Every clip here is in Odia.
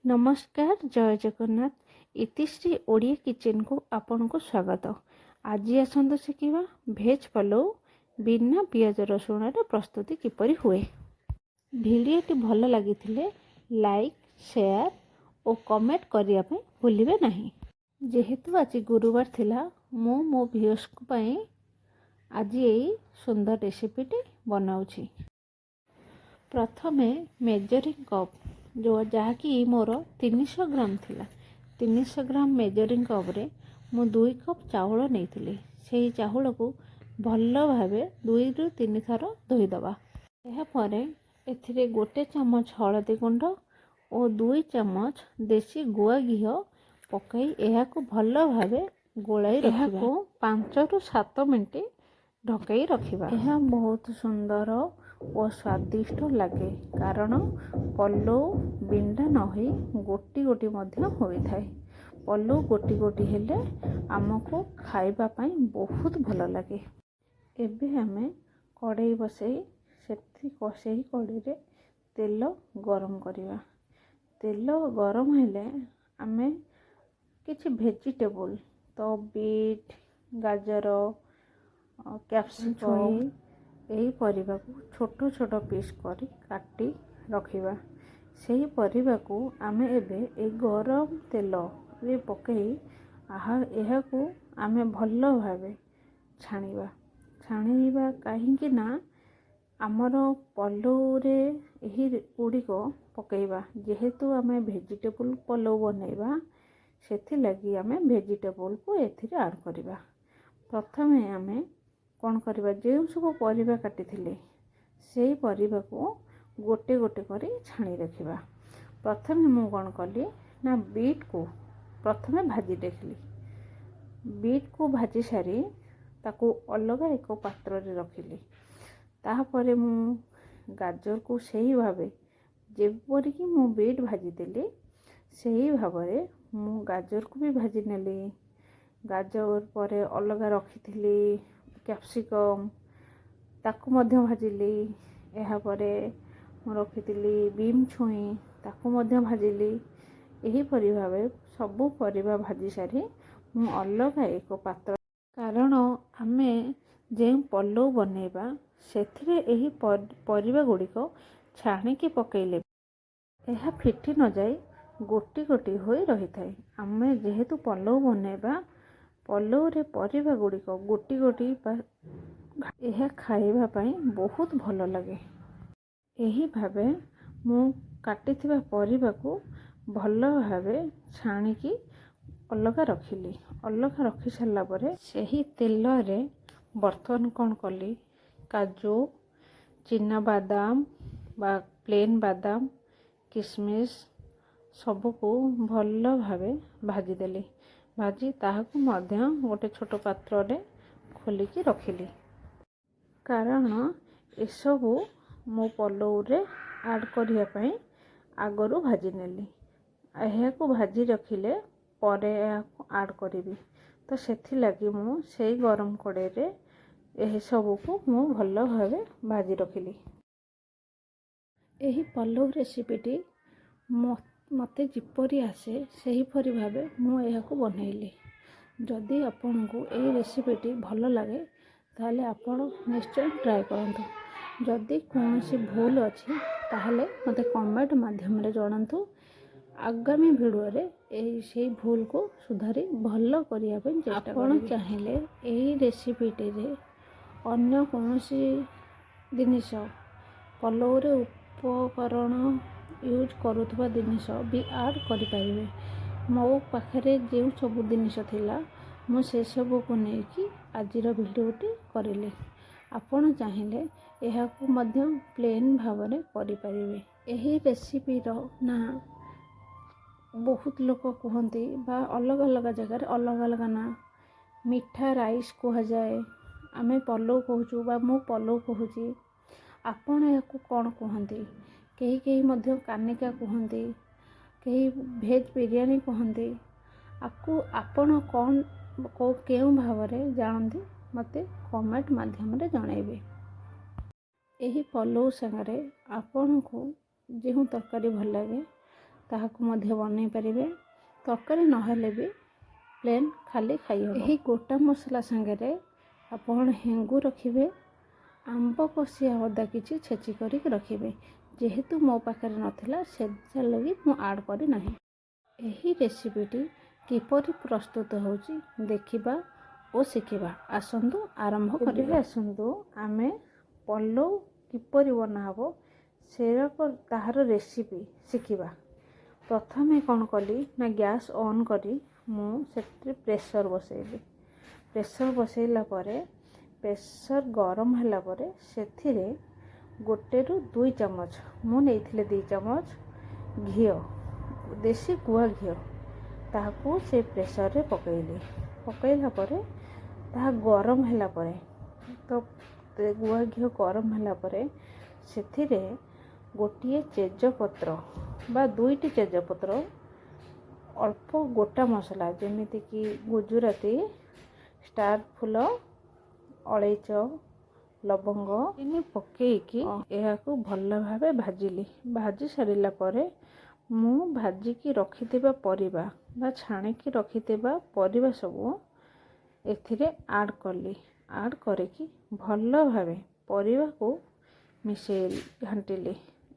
नमस्कार जय जगन्नाथ इतिश्री ओडिया किचन को आपन को स्वागत। आज आसंत शिखा भेज पलव बिना पियाज रसुण प्रस्तुति किपरि हुए। भिडियोटी भल लगी लाइक शेयर और कमेंट करने भूलिए नहीं। जेहेतु आज गुरुवार थिला मो व्यूअर्स आज यही सुंदर रेसिपीटी बनाऊँगी। प्रथमे मेजरिंग कप जो जहाँकि मोर 300 ग्राम थिला 300 ग्राम मेजरिंग कप रे मु 2 कप चाउल नहीं से चाउल को भल भाव 2 ରୁ 3 थर धोईदबा। यापर एथिरे 1 चामच हलदी गुंड और 2 चामच देसी गुआ घी पकई यह भल भाव गोलाई रखा 5 ରୁ 7 मिनट ढकई रखा। यह बहुत सुंदर और स्वादिष्ट लगे कारण पलव बिंडा न हो गोटी गोटी होता है। पलव गोटी गोटी हेले आमको खाइबा पाई बहुत भल लगे। एबे हमें कड़ाई बसई से कड़ाई रे तेल गरम करवा। तेल गरम हेले आमे किछि वेजिटेबल तो बीट गाजर कैप्सिकम यही परिवा को छोट छोट पीस करी काटी रखिबा। सही परिवा को आमे एबे ए गरम तेल रे पकई यह को आमे भल भावे छाणीबा कहीं ना आमर पलव रे यही गुड़िक पकईबा। जेहेतु आमे वेजिटेबल पलव बनैबा सेथि लगी आमे वेजिटेबल को एथिरे ऐड करबा। प्रथमे आमे कौन करवा जो सब परिवा काटी से परिवा को गोटे गोटे करी छाणी रखिबा। प्रथमे मु कौन कली ना बीट को प्रथमे भाजी देखली। बीट को भाजी सारी ताको अलग एक पात्र रे रखिली। तापरे मु गाजर को सही भावे जेपरि कि मु बीट भाजी देली सही भावे मु गाजर को भी भाजी नेली। गाजर परे अलग रखी कैप्सिकम ताकू मध्य भाजिली। यह परे मु रखी बीम छुई ताकू मध्य भाजिली। यही परि भावे सबू परिवा भाजी सारी मु अलग एक पात्र कारण आमे जे पलव बनैबा सेथिरे एही परिवा गुड़िक छाणिकी पकईले यह फिटी न जाए गोटी गोटी होई रही थाए। आमे जेहेतु पलव बनैबा पलव रे परिवा गुड़िक गोटी गोटी यह खाइबा पाई बहुत भल लगे। यही भावे मु काटिथिबा परिवा को भल भावे छाणिकी अलग रखिली। अलग रखी सारा परे सही तेल रे बर्तन कौन कली काजू चिना बादाम बा प्लेन बादाम किशमिश सबको भल भावे भाजी देली। भाजी ताहाकू मध्य गोटे छोट पात्र रे खोलिकी रखिली कारण एसबू मो पलव रे ऐड करिया पाई आगरू भाजी नेली। यह को भाजी रखिले परे ऐड करी तो सेथि लगी मु से गरम कड़े रे यह सबू को मु भल भावे भाजी रखिली। यही पलव रेसिपीटी मते जिपरि आसे सही परि भावे मु यह को बनैली। जदि आपन को यही रेसिपीटी भल लगे ताहले आपण निश्चय ट्राए करंतु। जदि कौन सी भूल अच्छी ताहले मते कमेंट माध्यम रे जणांतु। आगामी वीडियो रे से भूल को सुधारी भल करिया पे चेष्टा आपण चाहिले यही रेसिपीटी रे अन्य कौन सी जिनिस पलव रे उपकरण यूज करुवा जिनिस भी ऐड करें। मो पाखे जो सब जिनिस थिला मु से सब को लेकिन आज भिडियोटी करें। आपण चाहिए यह को मध्य प्लेन भाव में करें। यही रेसिपी ना बहुत लोग कहते बा अलग अलग जगह अलग अलग ना मीठा राइस कह जाए आमे पलव कहूँ बा मु पलव कहूँ। आपण यह कौन कहते कहीं कहीं मध्य कानिका कहते कहीं भेज बिरयानी कहते आपको आपण कौन केउ भाव में जानते मते कमेंट माध्यम रे जणाइबे। यही पलव संगे आपण को जो तरकारी भल लगे ତାହାକୁ ମଧ୍ୟ ବନେଇ ପାରିବେ। ତରକାରୀ ନହେଲେ ବି ପ୍ଲେନ୍ ଖାଲି ଖାଇହେବ। ଏହି ଗୋଟା ମସଲା ସାଙ୍ଗରେ ଆପଣ ହେଙ୍ଗୁ ରଖିବେ, ଆମ୍ବ କଷି ଆଉ ଅଦା କିଛି ଛେଚି କରିକି ରଖିବେ। ଯେହେତୁ ମୋ ପାଖରେ ନଥିଲା ସେଥିଲାଗି ମୁଁ ଆଡ଼୍ କରିନାହିଁ। ଏହି ରେସିପିଟି କିପରି ପ୍ରସ୍ତୁତ ହେଉଛି ଦେଖିବା ଓ ଶିଖିବା। ଆସନ୍ତୁ ଆରମ୍ଭ କରିବା। ଆସନ୍ତୁ ଆମେ ପଲଉ କିପରି ବନାହେବ ତାହାର ରେସିପି ଶିଖିବା। ପ୍ରଥମେ କ'ଣ କଲି ନା ଗ୍ୟାସ୍ ଅନ୍ କରି ମୁଁ ସେଥିରେ ପ୍ରେସର ବସାଇଲି। ପ୍ରେସର ବସାଇଲା ପରେ ପ୍ରେସର ଗରମ ହେଲା ପରେ ସେଥିରେ 1ରୁ 2 ଚାମଚ, ମୁଁ ନେଇଥିଲି 2 ଚାମଚ ଘିଅ, ଦେଶୀ ଗୁଆ ଘିଅ, ତାହାକୁ ସେ ପ୍ରେସରରେ ପକାଇଲି। ପକାଇଲା ପରେ ତାହା ଗରମ ହେଲା ପରେ ଗୁଆ ଘିଅ ଗରମ ହେଲା ପରେ ସେଥିରେ ଗୋଟିଏ ତେଜପତ୍ର ବା 2ଟି ତେଜପତ୍ର, ଅଳ୍ପ ଗୋଟା ମସଲା ଯେମିତିକି ଗୁଜୁରାତି, ଷ୍ଟାର ଫୁଲ, ଅଳେଇଚ, ଲବଙ୍ଗ ପକାଇକି ଏହାକୁ ଭଲ ଭାବେ ଭାଜିଲି। ଭାଜି ସାରିଲା ପରେ ମୁଁ ଭାଜିକି ରଖିଥିବା ପରିବା ବା ଛାଣିକି ରଖିଥିବା ପରିବା ସବୁ ଏଥିରେ ଆଡ଼୍ କଲି। ଆଡ଼୍ କରିକି ଭଲ ଭାବେ ପରିବାକୁ ମିଶାଇଲି, ଘାଣ୍ଟିଲି।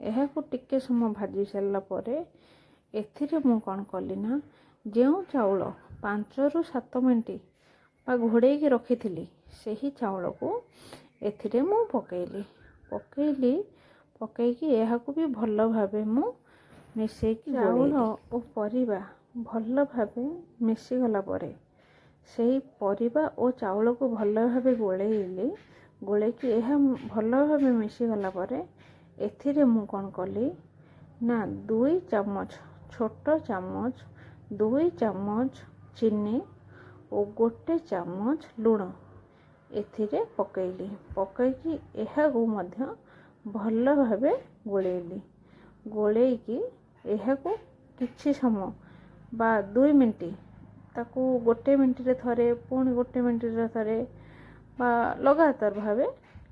ଏହାକୁ ଟିକେ ସମୟ ଭାଜି ସାରିଲା ପରେ ଏଥିରେ ମୁଁ କ'ଣ କଲି ନା ଯେଉଁ ଚାଉଳ 5ରୁ 7 ମିନିଟ୍ ବା ଘୋଡ଼େଇକି ରଖିଥିଲି ସେହି ଚାଉଳକୁ ଏଥିରେ ମୁଁ ପକାଇକି ଏହାକୁ ବି ଭଲ ଭାବେ ମୁଁ ମିଶାଇକି ଚାଉଳ ଓ ପରିବା ଭଲ ଭାବେ ମିଶିଗଲା ପରେ ସେହି ପରିବା ଓ ଚାଉଳକୁ ଭଲ ଭାବେ ଗୋଳେଇକି ଏହା ଭଲ ଭାବେ ମିଶିଗଲା ପରେ ଏଥିରେ ମୁଁ କ'ଣ କଲି ନା 2 ଚାମଚ, ଛୋଟ ଚାମଚ 2 ଚାମଚ ଚିନି ଓ 1 ଚାମଚ ଲୁଣ ଏଥିରେ ପକାଇଲି। ପକାଇକି ଏହାକୁ ମଧ୍ୟ ଭଲ ଭାବେ ଗୋଳେଇକି ଏହାକୁ କିଛି ସମୟ ବା 2 ମିନିଟ୍, ତାକୁ 1 ମିନିଟ୍ରେ ଥରେ, ପୁଣି 1 ମିନିଟ୍ରେ ଥରେ ବା ଲଗାତାର ଭାବେ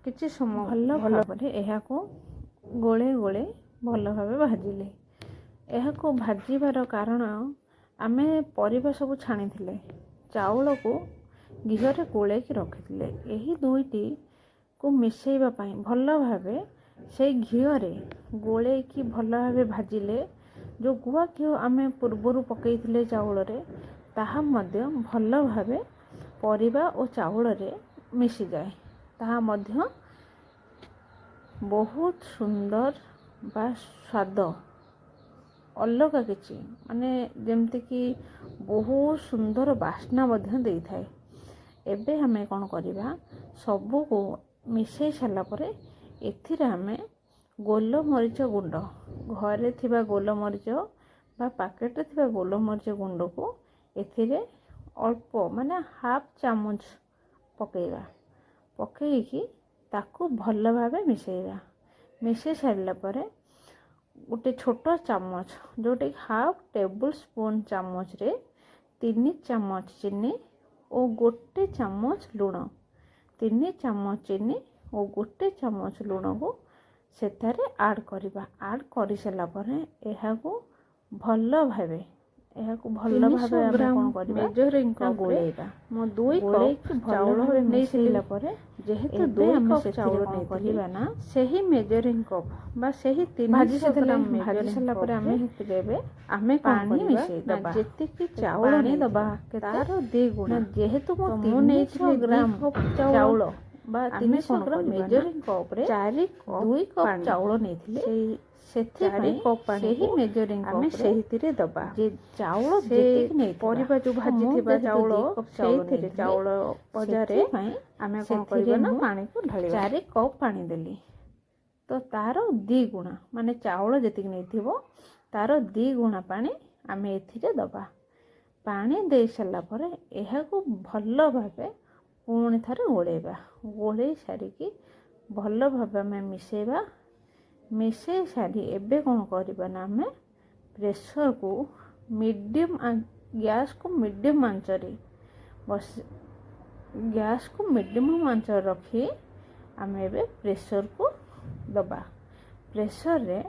କିଛି ସମୟ ଭଲ ଭାବରେ ଏହାକୁ ଗୋଳେଇ ଭଲ ଭାବେ ଭାଜିଲେ। ଏହାକୁ ଭାଜିବାର କାରଣ ଆମେ ପରିବା ସବୁ ଛାଣିଥିଲେ, ଚାଉଳକୁ ଘିଅରେ ଗୋଳେଇକି ରଖିଥିଲେ। ଏହି ଦୁଇଟିକୁ ମିଶାଇବା ପାଇଁ ଭଲ ଭାବେ ସେଇ ଘିଅରେ ଗୋଳେଇକି ଭଲ ଭାବେ ଭାଜିଲେ ଯେଉଁ ଗୁଆ ଘିଅ ଆମେ ପୂର୍ବରୁ ପକାଇଥିଲେ ଚାଉଳରେ ତାହା ମଧ୍ୟ ଭଲ ଭାବେ ପରିବା ଓ ଚାଉଳରେ ମିଶିଯାଏ। ତାହା ମଧ୍ୟ ବହୁତ ସୁନ୍ଦର ବା ସ୍ୱାଦ ଅଲଗା କିଛି, ମାନେ ଯେମିତିକି ବହୁତ ସୁନ୍ଦର ବାସ୍ନା ମଧ୍ୟ ଦେଇଥାଏ। ଏବେ ଆମେ କ'ଣ କରିବା, ସବୁକୁ ମିଶାଇ ସାରିଲା ପରେ ଏଥିରେ ଆମେ ଗୋଲମରିଚ ଗୁଣ୍ଡ, ଘରେ ଥିବା ଗୋଲମରିଚ ବା ପ୍ୟାକେଟରେ ଥିବା ଗୋଲମରିଚ ଗୁଣ୍ଡକୁ ଏଥିରେ ଅଳ୍ପ ମାନେ 1/2 ଚାମଚ ପକାଇବା। ପକାଇକି ତାକୁ ଭଲ ଭାବେ ମିଶାଇବା। ମିଶାଇ ସାରିଲା ପରେ ଗୋଟେ ଛୋଟ ଚାମଚ, ଯେଉଁଟାକି 1/2 ଟେବୁଲ ସ୍ପୁନ୍ ଚାମଚରେ 3 ଚାମଚ ଚିନି ଓ 1 ଚାମଚ ଲୁଣ, 3 ଚାମଚ ଚିନି ଓ 1 ଚାମଚ ଲୁଣକୁ ସେଥିରେ ଆଡ଼୍ କରିବା। ଆଡ଼୍ କରିସାରିଲା ପରେ ଏହାକୁ ଭଲ ଭାବେ ଆମେ କ'ଣ କରିବା, ଗୋଳେଇବା। ମୁଁ 2 କପ୍ ଚାଉଳ ନେଇସାରିଲା ପରେ ଯେହେତୁ 2 କପ୍ ଚାଉଳ ନେଇଥିବା ନା ସେହି ମେଜରିଂ କପ୍ ବା ସେହି 300 ଗ୍ରାମ ଭାଜି ସାରିଲା ପରେ ଆମେ ସେଥିରେ ଆମେ ପାଣି ମିଶାଇଦେବା। ଯେତିକି ଚାଉଳ ନେଇଦେବା ତାର 2 ଗୁଣା। ଯେହେତୁ ମୁଁ ନେଇଥିଲି ଗ୍ରାମ ଚାଉଳ ବା 300 ଗ୍ରାମ ମେଜରିଂ କପ୍ରେ 2 କପ୍ ଚାଉଳ ନେଇଥିଲେ, ସେଥିପାଇଁ ସେହି ମେଜରିଂ ଆମେ ସେଇଥିରେ ଦେବା। ଚାଉଳ ଯେତିକି ନେଇଥିବା ପରିବା ଯେଉଁ ଭାଜିଥିବା ଚାଉଳ ସେଇଥିରେ ଚାଉଳ ବଜାରେ ଆମେ କ'ଣ କରିବା ନା ପାଣିକୁ ଢାଳିବା। 4 କପ୍ ପାଣି ଦେଲି ତ ତାର 2 ଗୁଣା, ମାନେ ଚାଉଳ ଯେତିକି ନେଇଥିବ ତାର 2 ଗୁଣା ପାଣି ଆମେ ଏଥିରେ ଦେବା। ପାଣି ଦେଇ ସାରିଲା ପରେ ଏହାକୁ ଭଲ ଭାବେ ପୁଣି ଥରେ ଗୋଳେଇବା। ଗୋଳେଇ ସାରିକି ଭଲ ଭାବେ ଆମେ ମିଶାଇବା। ମିଶାଇ ସାରି ଏବେ କ'ଣ କରିବା ନା ଆମେ ପ୍ରେସରକୁ ଗ୍ୟାସ୍କୁ ମିଡ଼ିୟମ୍ ଆଞ୍ଚରେ ରଖି ଆମେ ଏବେ ପ୍ରେସରକୁ ଦେବା। ପ୍ରେସରରେ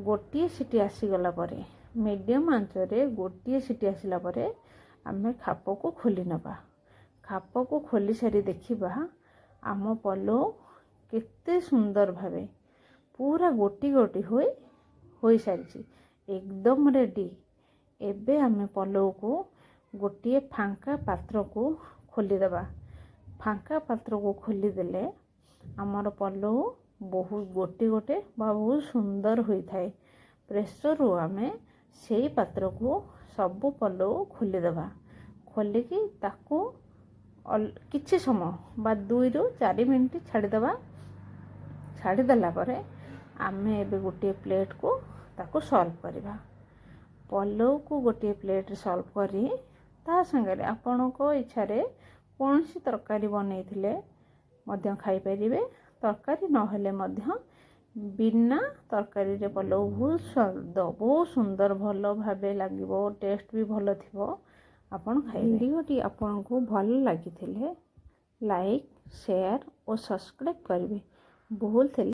ଗୋଟିଏ ସିଟି ଆସିଗଲା ପରେ ମିଡ଼ିୟମ୍ ଆଞ୍ଚରେ ଗୋଟିଏ ସିଟି ଆସିଲା ପରେ ଆମେ ଖାପକୁ ଖୋଲି ନେବା। ଖାପକୁ ଖୋଲି ସାରି ଦେଖିବା ଆମ ପଲଉ କେତେ ସୁନ୍ଦର ଭାବେ ପୁରା ଗୋଟି ଗୋଟି ହୋଇସାରିଛି, ଏକଦମ ରେଡ଼ି। ଏବେ ଆମେ ପଲଉକୁ ଗୋଟିଏ ଫାଙ୍କା ପାତ୍ରକୁ ଖୋଲିଦେବା। ଫାଙ୍କା ପାତ୍ରକୁ ଖୋଲିଦେଲେ ଆମର ପଲଉ ବହୁତ ଗୋଟି ଗୋଟେ ବା ବହୁତ ସୁନ୍ଦର ହୋଇଥାଏ। ପ୍ରେସରରୁ ଆମେ ସେଇ ପାତ୍ରକୁ ସବୁ ପଲଉ ଖୋଲିଦେବା। ଖୋଲିକି ତାକୁ କିଛି ସମୟ ବା 2ରୁ 4 ମିନିଟ୍ ଛାଡ଼ିଦେବା। ଛାଡ଼ିଦେଲା ପରେ ଆମେ ଏବେ ଗୋଟିଏ ପ୍ଲେଟ୍କୁ ତାକୁ ସର୍ଭ କରିବା। ପଲଉକୁ ଗୋଟିଏ ପ୍ଲେଟ୍ରେ ସର୍ଭ କରି ତା ସାଙ୍ଗରେ ଆପଣଙ୍କ ଇଚ୍ଛାରେ କୌଣସି ତରକାରୀ ବନେଇଥିଲେ ମଧ୍ୟ ଖାଇପାରିବେ। ତରକାରୀ ନହେଲେ ମଧ୍ୟ ବିନା ତରକାରୀରେ ପଲଉ ବହୁତ ସ୍ୱାଦ, ବହୁତ ସୁନ୍ଦର ଭଲ ଭାବେ ଲାଗିବ, ଟେଷ୍ଟ ବି ଭଲ ଥିବ। ଆପଣ ଖାଇବେ। ଭିଡ଼ିଓଟି ଆପଣଙ୍କୁ ଭଲ ଲାଗିଥିଲେ ଲାଇକ୍, ସେୟାର ଓ ସବସ୍କ୍ରାଇବ୍ କରିବେ। ଭୁଲ ଥିଲେ